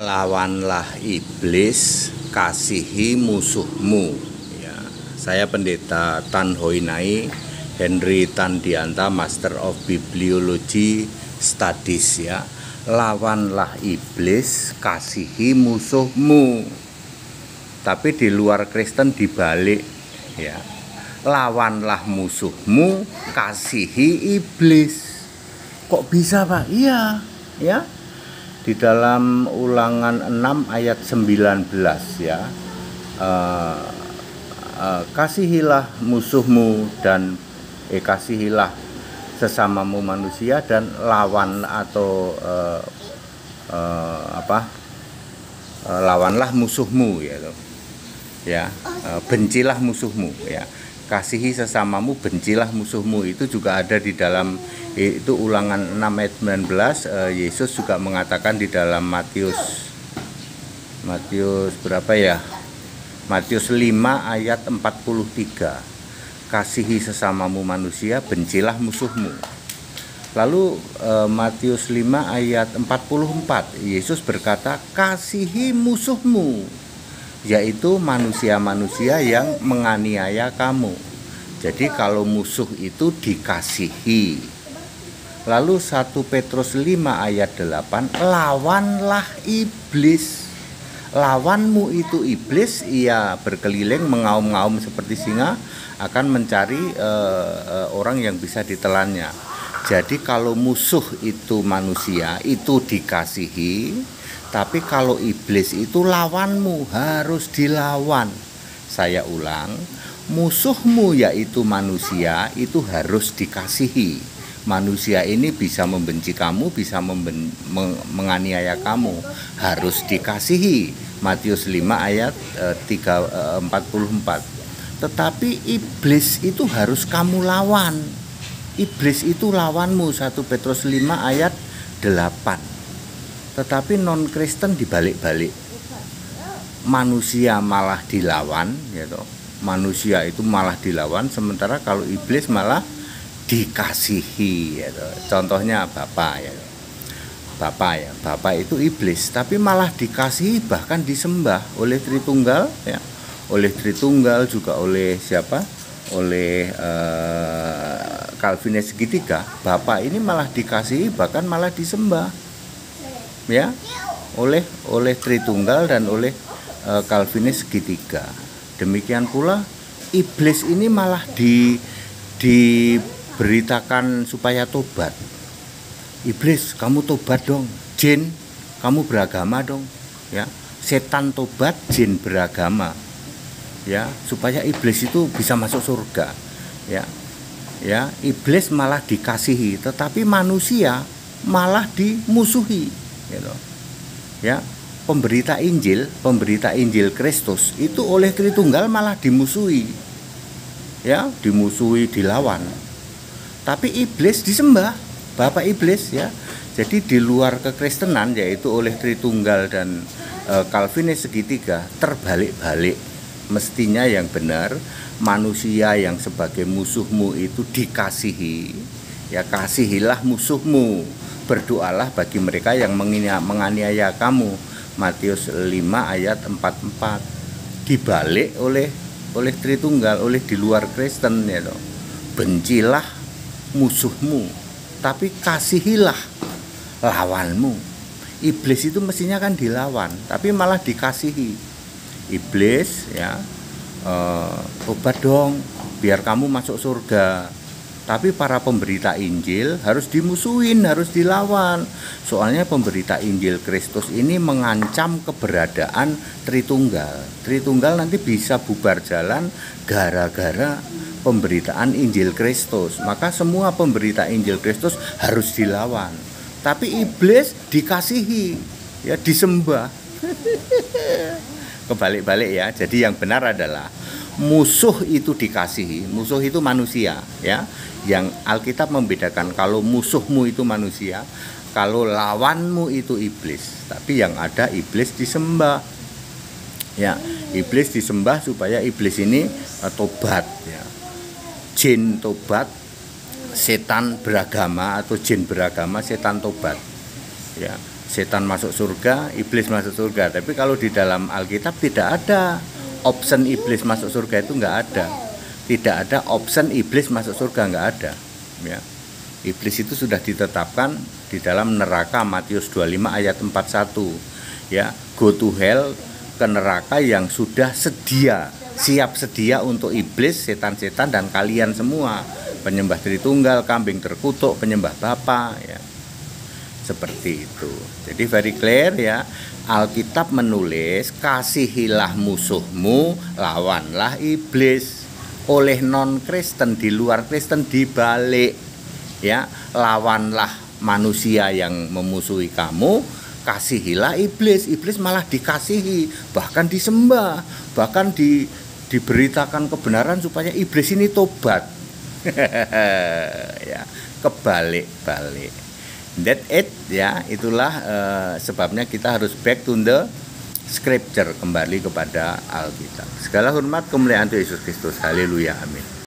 Lawanlah iblis, kasihi musuhmu. Ya, saya Pendeta Tan Hoi Nai, Henry Tan Dianta, Master of Bibliology Studies. Ya, lawanlah iblis, kasihi musuhmu. Tapi di luar Kristen dibalik. Ya, lawanlah musuhmu, kasihi iblis. Kok bisa, Pak? Iya, ya. Di dalam Ulangan 6 ayat 19 ya, kasihilah musuhmu dan kasihilah sesamamu manusia dan lawan atau lawanlah musuhmu ya, bencilah musuhmu ya, kasihi sesamamu, bencilah musuhmu. Itu juga ada di dalam itu Ulangan 6 ayat 19. Yesus juga mengatakan di dalam Matius berapa ya? Matius 5 ayat 43. Kasihi sesamamu manusia, bencilah musuhmu. Lalu Matius 5 ayat 44, Yesus berkata, kasihi musuhmu, yaitu manusia-manusia yang menganiaya kamu. Jadi kalau musuh itu dikasihi. Lalu 1 Petrus 5 ayat 8, lawanlah iblis. Lawanmu itu iblis, ia berkeliling mengaum-ngaum seperti singa, akan mencari orang yang bisa ditelannya. Jadi kalau musuh itu manusia, itu dikasihi. Tapi kalau iblis itu lawanmu, harus dilawan. Saya ulang, musuhmu yaitu manusia, itu harus dikasihi. Manusia ini bisa membenci kamu, bisa menganiaya kamu, harus dikasihi. Matius 5 ayat 44. Tetapi iblis itu harus kamu lawan. Iblis itu lawanmu, 1 Petrus 5 ayat 8. Tetapi non-Kristen dibalik-balik. Manusia malah dilawan, gitu. Manusia itu malah dilawan, sementara kalau iblis malah dikasihi, gitu. Contohnya Bapak ya. Bapak itu iblis, tapi malah dikasihi, bahkan disembah oleh Tritunggal ya. Oleh Tritunggal, juga oleh siapa? Oleh Calvinis segitiga. Bapak ini malah dikasihi, bahkan malah disembah. Ya, oleh Tritunggal dan oleh Calvinis segitiga. Demikian pula iblis ini malah diberitakan supaya tobat. Iblis, kamu tobat dong. Jin, kamu beragama dong. Ya, setan tobat, jin beragama. Ya, supaya iblis itu bisa masuk surga. Ya, iblis malah dikasihi, tetapi manusia malah dimusuhi. Gitu. Ya, pemberita Injil Kristus itu oleh Tritunggal malah dimusuhi. Ya, dimusuhi, dilawan. Tapi iblis disembah, Bapak iblis ya. Jadi di luar kekristenan, yaitu oleh Tritunggal dan Calvinis segitiga, terbalik-balik. Mestinya yang benar, manusia yang sebagai musuhmu itu dikasihi. Ya, kasihilah musuhmu. Berdoalah bagi mereka yang menganiaya kamu. Matius 5 ayat 44. Dibalik oleh Tritunggal, oleh di luar Kristen ya toh. Bencilah musuhmu, tapi kasihilah lawanmu. Iblis itu mestinya kan dilawan, tapi malah dikasihi. Iblis ya, tobat dong biar kamu masuk surga. Tapi para pemberita Injil harus dimusuhin, harus dilawan. Soalnya pemberita Injil Kristus ini mengancam keberadaan Tritunggal. Tritunggal nanti bisa bubar jalan gara-gara pemberitaan Injil Kristus. Maka semua pemberita Injil Kristus harus dilawan. Tapi iblis dikasihi, ya disembah. Kebalik-balik ya. Jadi yang benar adalah musuh itu dikasihi. Musuh itu manusia ya. Yang Alkitab membedakan, kalau musuhmu itu manusia, kalau lawanmu itu iblis. Tapi yang ada iblis disembah. Ya, iblis disembah supaya iblis ini tobat ya. Jin tobat, setan beragama, atau jin beragama, setan tobat. Ya. setan masuk surga, iblis masuk surga. Tapi kalau di dalam Alkitab tidak ada option iblis masuk surga, itu nggak ada. Tidak ada option iblis masuk surga, nggak ada. Ya. Iblis itu sudah ditetapkan di dalam neraka, Matius 25 ayat 41. Ya, go to hell, ke neraka yang sudah siap sedia untuk iblis, setan-setan dan kalian semua, penyembah Tritunggal, kambing terkutuk, penyembah Bapa, ya. Seperti itu. Jadi very clear ya. Alkitab menulis kasihilah musuhmu, lawanlah iblis. Oleh non-Kristen, di luar Kristen dibalik ya, lawanlah manusia yang memusuhi kamu, kasihilah iblis. Iblis malah dikasihi, bahkan disembah, bahkan diberitakan kebenaran supaya iblis ini tobat. Ya, kebalik-balik. That it ya, itulah sebabnya kita harus back to the scripture, kembali kepada Alkitab. Segala hormat kemuliaan Tuhan Yesus Kristus. Haleluya, amin.